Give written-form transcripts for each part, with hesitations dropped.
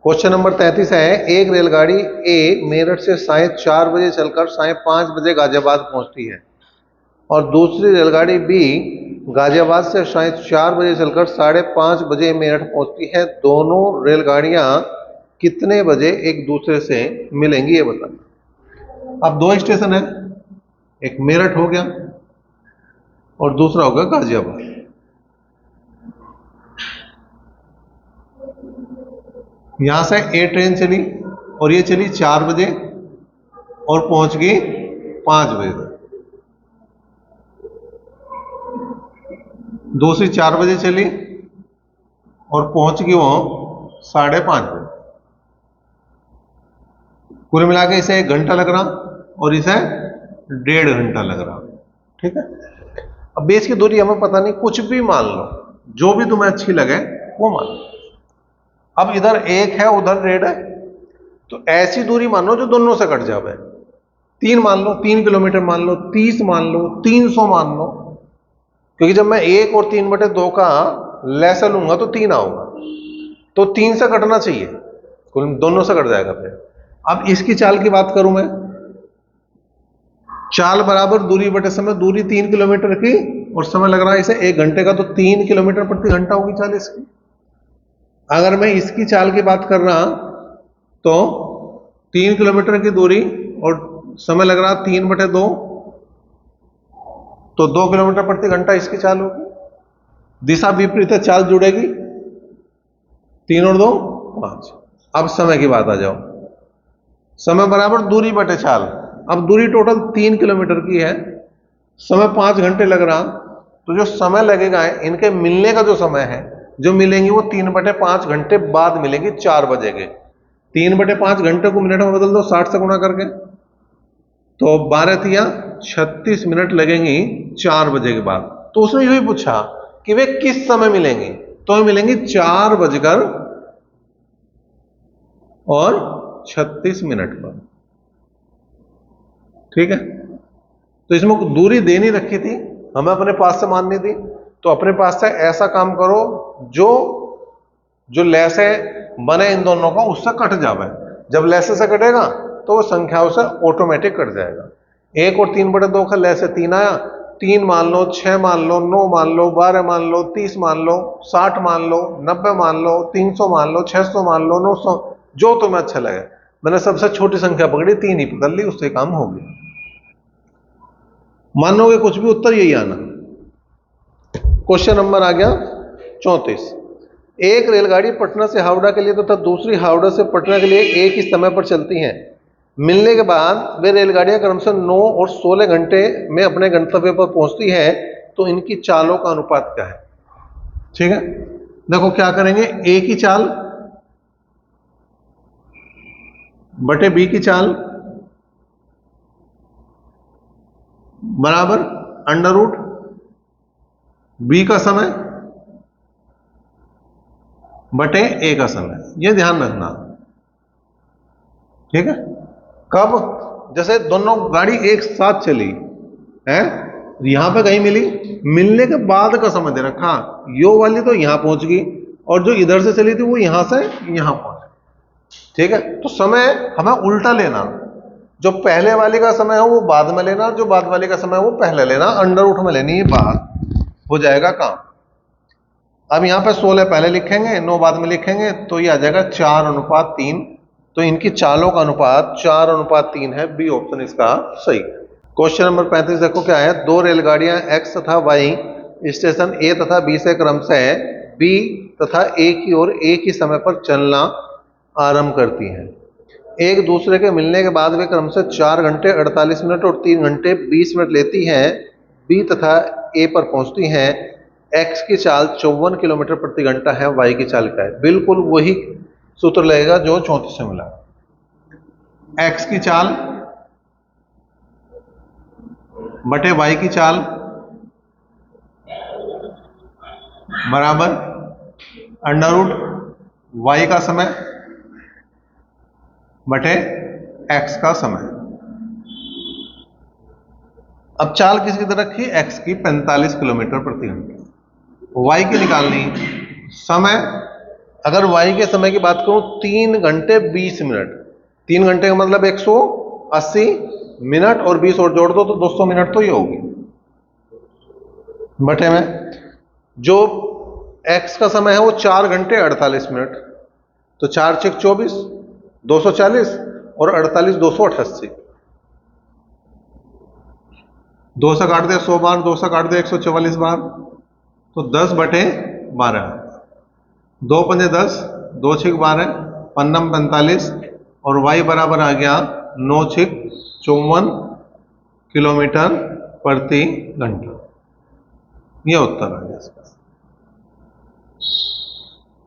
Question number 33 है, एक रेलगाड़ी ए मेरठ से साढ़े 4 बजे चलकर साढ़े 5 बजे गाजियाबाद पहुंचती है और दूसरी रेलगाड़ी बी गाजियाबाद से साढ़े 4 बजे चलकर साढ़े 5 बजे मेरठ पहुंचती है। दोनों रेलगाड़ियां कितने बजे एक दूसरे से मिलेंगी ये बताना। अब दो स्टेशन है, एक मेरठ हो गया और दूसरा होगा गाजियाबाद। यहां से ए ट्रेन चली और ये चली 4 बजे और पहुंच गई 5 बजे तक। दूसरी 4 बजे चली और पहुंच गई वो 5:30 बजे। कुल मिला के इसे 1 घंटा लग रहा और इसे 1.5 घंटा लग रहा। ठीक है, अब बेस की दूरी हमें पता नहीं, कुछ भी मान लो, जो भी तुम्हें अच्छी लगे वो मान लो। अब इधर 1 है उधर 1.5 है, तो ऐसी दूरी मान लो जो दोनों से कट जावे। 3 मान लो, 3 किलोमीटर मान लो, 30 मान लो, 300 मान लो, क्योंकि जब मैं 1 और 3/2 का लैसा लूंगा तो 3 आऊंगा, तो 3 से कटना चाहिए, कुल दोनों से कट जाएगा फिर। अब इसकी चाल की बात करूं मैं, चाल बराबर दूरी बटे समय, दूरी 3 किलोमीटर की और समय लग रहा है इसे 1 घंटे का, तो 3 किलोमीटर प्रति घंटा होगी चाल इसकी। अगर मैं इसकी चाल की बात कर रहा तो 3 किलोमीटर की दूरी और समय लग रहा 3/2, तो 2 किलोमीटर प्रति घंटा इसकी चाल होगी। दिशा विपरीत है, चाल जुड़ेगी, 3 और 2 5। अब समय की बात आ जाओ, समय बराबर दूरी बटे चाल। अब दूरी टोटल 3 किलोमीटर की है, समय 5 घंटे लग रहा, तो जो समय लगेगा इनके मिलने का जो समय है, जो मिलेंगी वो 3/5 घंटे बाद मिलेंगी 4 बजे के। 3/5 घंटे को मिनट में बदल दो 60 से गुणा करके, तो 12 × 36 मिनट लगेंगी 4 बजे के बाद। तो उसने यही पूछा कि वे किस समय मिलेंगी, तो मिलेंगी 4:36 पर। ठीक है, तो इसमें दूरी देनी रखी थी, हमें अपने पास से माननी थी, तो अपने पास से ऐसा काम करो जो लैसे बने इन दोनों का उससे कट जावे। जब लैसे से कटेगा तो वो संख्याओं से ऑटोमेटिक कट जाएगा। 1 और 3/2 का लैसे 3 आया, 3 मान लो, 6 मान लो, 9 मान लो, 12 मान लो, 30 मान लो, 60 मान लो, 90 मान लो, 300 मान लो, 600 मान लो, 900, जो तुम्हें अच्छा लगे। मैंने सबसे छोटी संख्या पकड़ी, 3 ही पकड़ ली, उससे काम हो गया। मानोगे कुछ भी, उत्तर यही आना। क्वेश्चन नंबर आ गया 34। एक रेलगाड़ी पटना से हावड़ा के लिए तथा दूसरी हावड़ा से पटना के लिए एक ही समय पर चलती हैं। मिलने के बाद वे रेलगाड़ियां क्रमशः 9 और 16 घंटे में अपने गंतव्य पर पहुंचती है, तो इनकी चालों का अनुपात क्या है? ठीक है, देखो क्या करेंगे, ए की चाल बटे बी की चाल बराबर √ बी का समय बटे ए का समय, यह ध्यान रखना। ठीक है, कब? जैसे दोनों गाड़ी एक साथ चली है, यहां पे कहीं मिली, मिलने के बाद का समय दे रखा, यो वाली तो यहां पहुंच गई और जो इधर से चली थी वो यहां से यहां पहुंची। ठीक है, तो समय हमें उल्टा लेना, जो पहले वाली का समय है वो बाद में लेना, जो बाद वाली का समय है वो पहले लेना, √ में लेनी है, बात हो जाएगा काम। अब यहां पे 16 पहले लिखेंगे, 9 बाद में लिखेंगे, तो ये आ जाएगा 4:3। तो इनकी चालों का अनुपात 4:3 है, बी ऑप्शन इसका सही। क्वेश्चन नंबर 35 देखो क्या है, 2 रेलगाड़ियां एक्स तथा वाई स्टेशन ए तथा बी से क्रमशः बी तथा ए की ओर एक ही समय पर चलना आरंभ करती हैं। एक दूसरे के मिलने के बाद वे क्रमशः 4 घंटे 48 मिनट और 3 घंटे 20 मिनट लेती हैं बी तथा ए पर पहुंचती हैं। एक्स की चाल 54 किलोमीटर प्रति घंटा है, वाई की चाल क्या है? बिल्कुल वही सूत्र लगेगा जो 34 से मिला। एक्स की चाल बटे वाई की चाल बराबर √ वाई का समय बटे एक्स का समय। अब चाल किसकी तरह रखी? एक्स की 45 किलोमीटर प्रति घंटा। वाई की निकालनी, समय अगर वाई के समय की बात करूं 3 घंटे 20 मिनट, 3 घंटे का मतलब 180 मिनट और 20 और जोड़ दो तो 200 मिनट तो ये होगी बटे में। जो एक्स का समय है वो 4 घंटे 48 मिनट, तो 4 छक 24 240 और 48 288, 2 से काट दे 100 बार, 2 से काट दे 144 बार, तो 10 बटे 12, 2 पंजे 10, 2 छिक 12, पन्नम 45 और वाई बराबर आ गया 9 छिक 54 किलोमीटर प्रति घंटा। यह उत्तर आ गया इसका।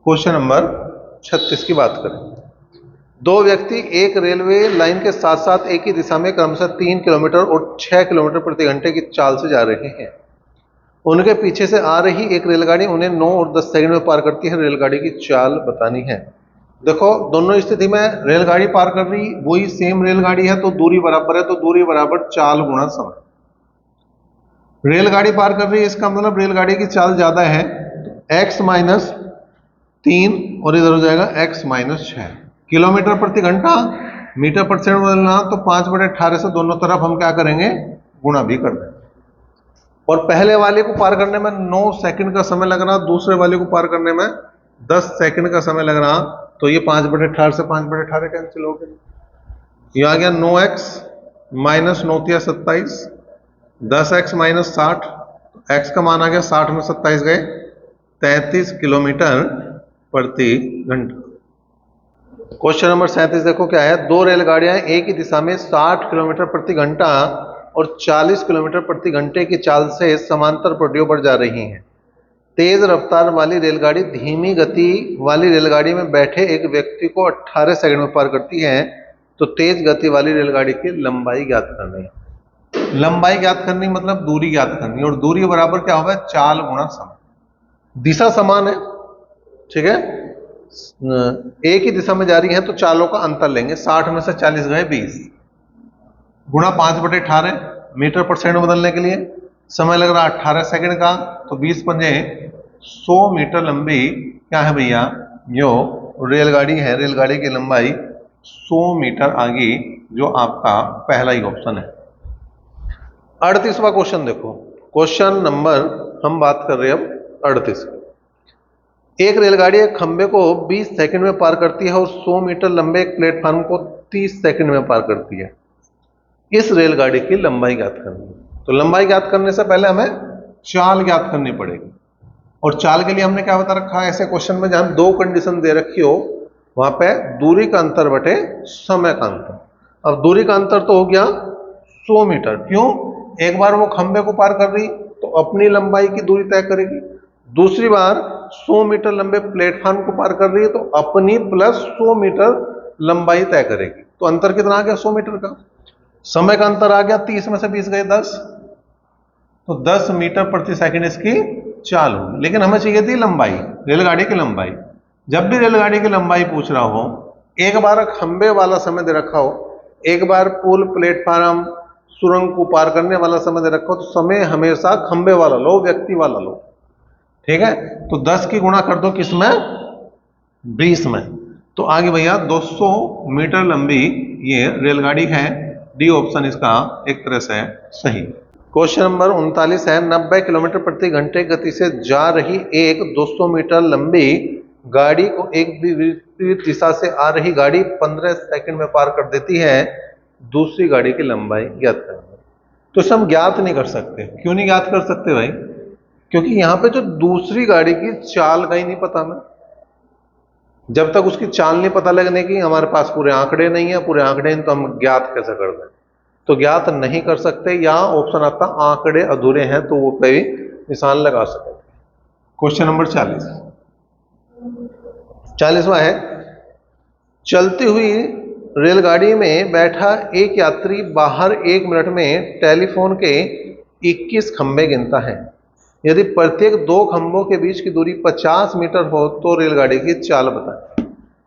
क्वेश्चन नंबर 36 की बात करें। दो व्यक्ति एक रेलवे लाइन के साथ साथ एक ही दिशा में क्रमशः 3 किलोमीटर और 6 किलोमीटर प्रति घंटे की चाल से जा रहे हैं। उनके पीछे से आ रही एक रेलगाड़ी उन्हें 9 और 10 सेकंड में पार करती है। रेलगाड़ी की चाल बतानी है। देखो दोनों स्थिति में रेलगाड़ी पार कर रही वही सेम रेलगाड़ी है तो दूरी बराबर है, तो दूरी बराबर चाल गुणा समय। रेलगाड़ी पार कर रही है इसका मतलब रेलगाड़ी की चाल ज्यादा है, तो x माइनस 3 और इधर हो जाएगा x माइनस 6। किलोमीटर प्रति घंटा मीटर पर सेकंड बदलना, तो 5/18 से दोनों तरफ हम क्या करेंगे गुणा भी कर देंगे। और पहले वाले को पार करने में 9 सेकंड का समय लग रहा, दूसरे वाले को पार करने में 10 सेकंड का समय लग रहा, तो ये 5/18 से 5/18 कैंसिल हो गए। ये आ गया 9x minus 9 × 27, 10x minus 60, x का मान आ गया 60 में 27 गए 33 किलोमीटर प्रति घंटा। क्वेश्चन नंबर 37 देखो क्या है। दो रेलगाड़ियां एक ही दिशा में 60 किलोमीटर प्रति घंटा और 40 किलोमीटर प्रति घंटे की चाल से समांतर पटरियों पर जा रही हैं। तेज रफ्तार वाली रेलगाड़ी धीमी गति वाली रेलगाड़ी में बैठे एक व्यक्ति को 18 सेकंड में पार करती है, तो तेज गति वाली रेलगाड़ी की लंबाई ज्ञात करनी है। लंबाई ज्ञात करनी मतलब दूरी ज्ञात करनी, और दूरी बराबर क्या होगा चाल गुणा समय। दिशा समान है, ठीक है, एक ही दिशा में जा रही है तो चालों का अंतर लेंगे। 60 में से 40 गए 20 गुणा 5/18 मीटर पर सेकंड बदलने के लिए समय लग रहा 18 सेकंड का, तो 20 पंजे 100 मीटर लंबी क्या है भैया जो रेलगाड़ी है, रेलगाड़ी की लंबाई 100 मीटर आगे, जो आपका पहला ही ऑप्शन है। 38वां क्वेश्चन देखो। क्वेश्चन नंबर हम बात कर रहे हैं अब 38। एक रेलगाड़ी एक खंबे को 20 सेकंड में पार करती है और 100 मीटर लंबे एक प्लेटफॉर्म को 30 सेकंड में पार करती है। इस रेलगाड़ी की लंबाई ज्ञात करनी है। तो लंबाई ज्ञात करने से पहले हमें चाल ज्ञात करनी पड़ेगी, और चाल के लिए हमने क्या बता रखा है ऐसे क्वेश्चन में जहां 2 कंडीशन दे रखी हो वहां पे दूरी का अंतर बटे समय का अंतर। अब दूरी का अंतर तो हो गया 100 मीटर। क्यों? एक बार वो खंबे को पार कर रही तो अपनी लंबाई की दूरी तय करेगी, दूसरी बार 100 मीटर लंबे प्लेटफॉर्म को पार कर रही है तो अपनी प्लस 100 मीटर लंबाई तय करेगी। तो अंतर कितना आ गया 100 मीटर का। समय का अंतर आ गया 30 में से 20 गए 10, तो 10 मीटर प्रति सेकंड इसकी चाल होगी। लेकिन हमें चाहिए थी लंबाई, रेलगाड़ी की लंबाई। जब भी रेलगाड़ी की लंबाई पूछ रहा हो, एक बार खंबे वाला समय दे रखा हो, एक बार पुल प्लेटफॉर्म सुरंग को पार करने वाला समय दे रखा हो, तो समय हमेशा खंबे वाला लो, व्यक्ति वाला लो, ठीक है। तो 10 की गुणा कर दो किसमें 20 में, तो आगे भैया 200 मीटर लंबी ये रेलगाड़ी है। डी ऑप्शन इसका एक तरह से सही। क्वेश्चन नंबर 39 है। 90 किलोमीटर प्रति घंटे गति से जा रही एक 200 मीटर लंबी गाड़ी को एक विपरीत दिशा से आ रही गाड़ी 15 सेकंड में पार कर देती है। दूसरी गाड़ी की लंबाई ज्ञात करना। तो इसे हम ज्ञात नहीं कर सकते। क्यों नहीं ज्ञात कर सकते भाई? क्योंकि यहां पे जो दूसरी गाड़ी की चाल का ही नहीं पता हमें। जब तक उसकी चाल नहीं पता लगने की हमारे पास पूरे आंकड़े नहीं है, पूरे आंकड़े नहीं तो हम ज्ञात कैसे कर दें? तो ज्ञात नहीं कर सकते। यहां ऑप्शन आता आंकड़े अधूरे हैं, तो वो पे भी निशान लगा सकते। क्वेश्चन नंबर 40वां है। चलती हुई रेलगाड़ी में बैठा एक यात्री बाहर 1 मिनट में टेलीफोन के 21 खंभे गिनता है। यदि प्रत्येक 2 खंभों के बीच की दूरी 50 मीटर हो तो रेलगाड़ी की चाल बताएं।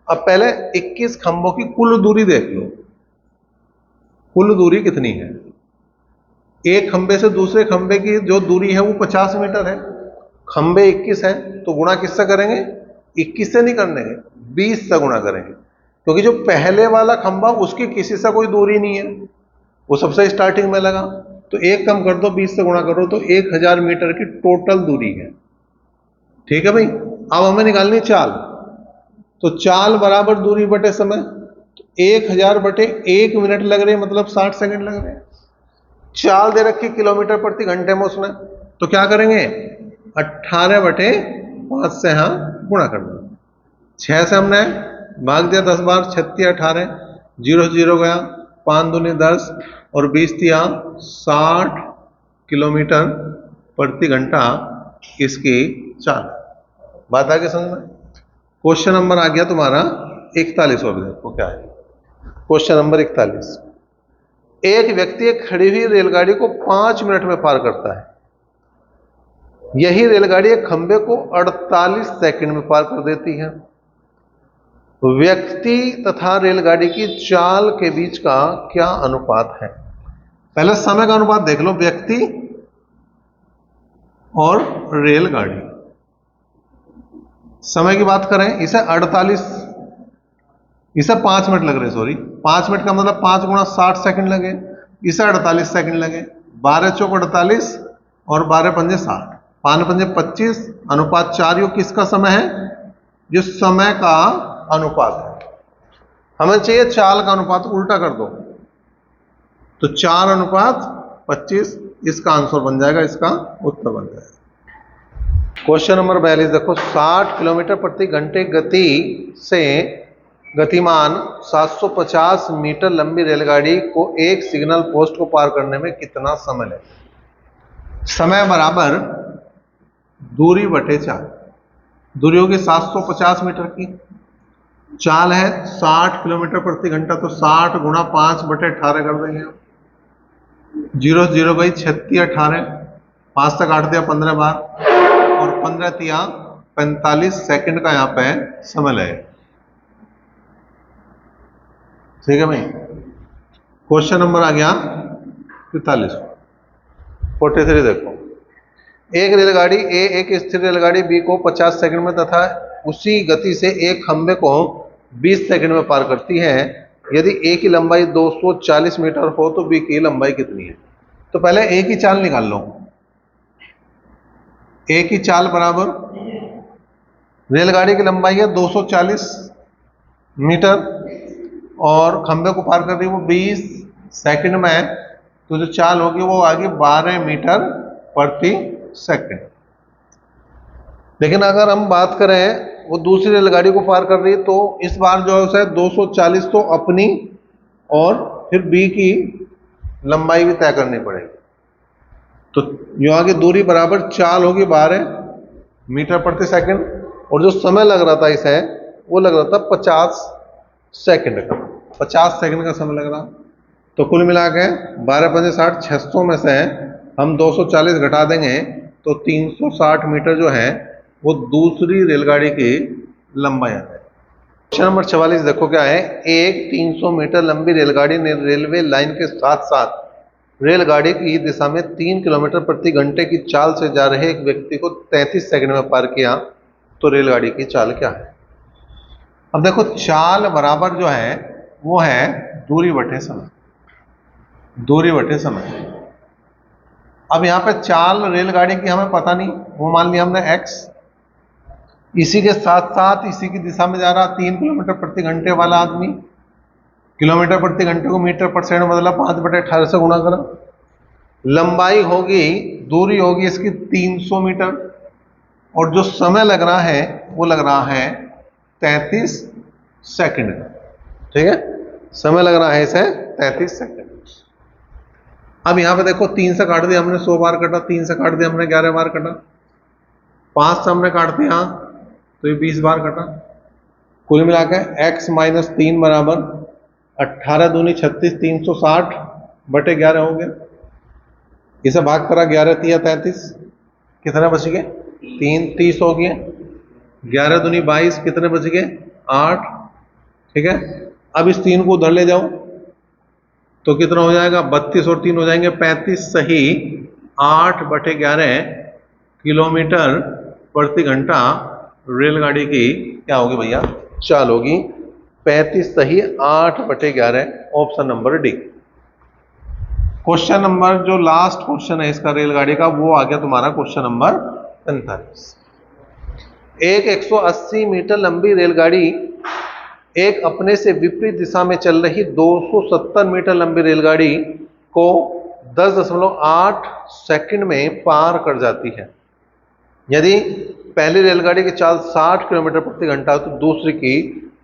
अब पहले 21 खंभों की कुल दूरी देख लो, कुल दूरी कितनी है। एक खंभे से दूसरे खंभे की जो दूरी है वो 50 मीटर है, खंभे 21 है, तो गुणा किससे करेंगे 21 से नहीं करने, 20 से गुणा करेंगे, क्योंकि जो पहले वाला खंभा उसकी किसी से कोई दूरी नहीं है, वो सबसे स्टार्टिंग में लगा, तो एक कम कर दो, 20 से गुणा करो तो 1000 मीटर की टोटल दूरी है। ठीक है भाई। अब हमें निकालनी चाल, तो चाल बराबर दूरी बटे समय, तो 1000 बटे 1 मिनट लग रहे, मतलब 60 सेकंड लग रहे हैं। चाल दे रखी किलोमीटर प्रति घंटे में उसने, तो क्या करेंगे, 18 बटे 5 से गुणा कर दो। 6 से हमने भाग दिया 10 बार, 36 18, 0 0 गया, 5 दूनी 10 और 20 दिया 60 किलोमीटर प्रति घंटा इसकी चाल। बात आ गई समझ में। क्वेश्चन नंबर आ गया तुम्हारा 41, और देखो क्या है क्वेश्चन नंबर 41। एक व्यक्ति एक खड़ी हुई रेलगाड़ी को 5 मिनट में पार करता है। यही रेलगाड़ी एक खंबे को 48 सेकंड में पार कर देती है। व्यक्ति तथा रेलगाड़ी की चाल के बीच का क्या अनुपात है? पहले समय का अनुपात देख लो, व्यक्ति और रेलगाड़ी। समय की बात करें, इसे 5 मिनट लग रहे, सॉरी 5 मिनट का मतलब 5 गुणा 60 सेकंड लगे, इसे 48 सेकंड लगे। 12 चौक 48 और 12 पंजे 60, 5 पंजे 25, अनुपात 4 योग किसका समय है? जो समय का अनुपात है। हमें चाहिए चाल का अनुपात, उल्टा कर दो तो 4 अनुपात 25, इसका आंसर बन जाएगा, इसका उत्तर बन जाएगा। क्वेश्चन नंबर 42 देखो, 60 किलोमीटर प्रति घंटे गति से गतिमान 750 मीटर लंबी रेलगाड़ी को एक सिग्नल पोस्ट को पार करने में कितना समय लगेगा? समय बराबर दूरी बटे चाल। दूरी होगी 750 मीटर की, चाल है 60 किलोमीटर प्रति घंटा, तो 60 गुणा 5 बटे 18 कर देंगे। 0 0 गई 36 18, 5 तक काट दिया 15 बार और 15 तिया 45 सेकंड का यहाँ पे समय लगेगा। ठीक है भाई। क्वेश्चन नंबर आ गया 43 देखो, एक रेलगाड़ी ए एक स्थिर रेलगाड़ी बी को 50 सेकंड में तथा उसी गति से एक खंबे को 20 सेकंड में पार करती है। यदि ए की लंबाई 240 मीटर हो तो बी की लंबाई कितनी है? तो पहले ए की चाल निकाल लो। ए की चाल बराबर, रेलगाड़ी की लंबाई है 240 मीटर और खंबे को पार कर रही है वो 20 सेकंड में, तो जो चाल होगी वो आगे 12 मीटर प्रति सेकंड। लेकिन अगर हम बात करें वो दूसरी रेलगाड़ी को पार कर रही है, तो इस बार जो है उसे 240 तो अपनी और फिर बी की लंबाई भी तय करनी पड़ेगी। तो जो आगे दूरी बराबर चाल होगी 12 मीटर प्रति सेकंड, और जो समय लग रहा था इसे, वो लग रहा था 50 सेकंड का, 50 सेकंड का समय लग रहा। तो कुल मिला के 12 पंजे 60, 600 में से हम 240 घटा देंगे तो 360 मीटर जो है वो दूसरी रेलगाड़ी की लंबाई है। क्वेश्चन नंबर 44 देखो क्या है, एक 300 मीटर लंबी रेलगाड़ी ने रेलवे लाइन के साथ साथ रेलगाड़ी की दिशा में 3 किलोमीटर प्रति घंटे की चाल से जा रहे एक व्यक्ति को 33 सेकंड में पार किया, तो रेलगाड़ी की चाल क्या है? अब देखो, चाल बराबर जो है वो है दूरी बटे समय, दूरी बटे समय। अब यहाँ पे चाल रेलगाड़ी की हमें पता नहीं, वो मान लिया हमने x, इसी के साथ साथ इसी की दिशा में जा रहा 3 किलोमीटर प्रति घंटे वाला आदमी, किलोमीटर प्रति घंटे को मीटर पर सेकंड बदला, 5 बटे 18 से गुणा करा। लंबाई होगी, दूरी होगी इसकी 300 मीटर और जो समय लग रहा है वो लग रहा है 33 सेकंड। ठीक है, समय लग रहा है इसे 33 सेकंड। अब यहां पे देखो, 3 से काट दिया हमने 100 बार कटा, 3 से काट दिया हमने 11 बार कटा, 5 से हमने काट दिया तो ये 20 बार कटा। कुल मिलाकर x माइनस 3 बराबर 18 दूनी 36, 360 बटे 11 हो गया। इसे भाग करा 11 तिया 33, कितने बच गए? 3 30 हो गए। 11 दूनी 22, कितने बच गए? 8। ठीक है, अब इस 3 को उधर ले जाओ तो कितना हो जाएगा? 32 और 3 हो जाएंगे 35, सही 8 बटे 11 किलोमीटर प्रति घंटा रेलगाड़ी की क्या होगी भैया, चाल होगी 35 सही 8/11, option number D. Question number जो लास्ट क्वेश्चन है इसका रेलगाड़ी का, वो आ गया तुम्हारा क्वेश्चन नंबर 45। एक 180 मीटर लंबी रेलगाड़ी एक अपने से विपरीत दिशा में चल रही 270 मीटर लंबी रेलगाड़ी को 10.8 सेकंड में पार कर जाती है। यदि पहली रेलगाड़ी की चाल 60 किलोमीटर प्रति घंटा तो दूसरी की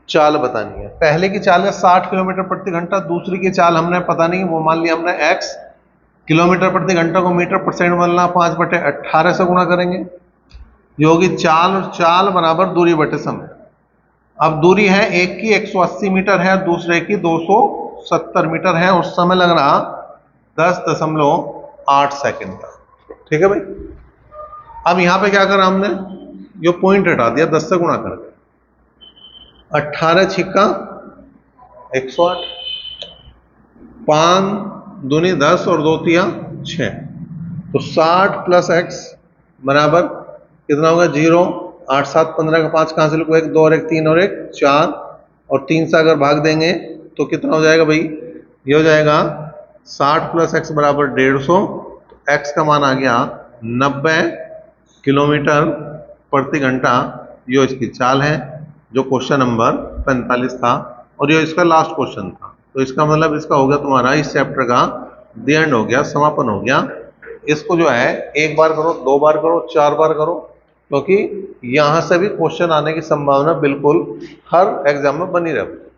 चाल बतानी है। पहले की चाल है 60 किलोमीटर प्रति घंटा, दूसरी की चाल हमने पता नहीं, वो मान लिया हमने x, किलोमीटर प्रति घंटा को मीटर पर सेकंड बनना 5/18 से गुणा करेंगे, जो होगी चाल, और चाल बराबर दूरी बटे समय। अब दूरी है एक की 180 मीटर है, दूसरे की 270 मीटर है, और समय लग रहा 10.8 सेकंड का। ठीक है भाई। अब यहां पे क्या करा हमने, जो पॉइंट हटा दिया 10 से गुणा करके, 18 छिक्का 108, 5 दूनी 10 और 2 तिया 6, तो 60 + x बराबर कितना होगा 0, 8 7 15 का 5 कहां से लिखो, 1 2 और 1 3 और 1 4, और 3 से अगर भाग देंगे तो कितना हो जाएगा भाई, ये हो जाएगा 60 + x बराबर 150, तो x का मान आ गया 90 किलोमीटर प्रति घंटा। ये इसकी चाल है, जो क्वेश्चन नंबर 45 था, और ये इसका लास्ट क्वेश्चन था। तो इसका मतलब इसका हो गया तुम्हारा इस चैप्टर का द एंड हो गया, समापन हो गया। इसको जो है 1 बार करो, 2 बार करो, 4 बार करो, क्योंकि यहां से भी क्वेश्चन आने की संभावना बिल्कुल हर एग्जाम में बनी रहती है।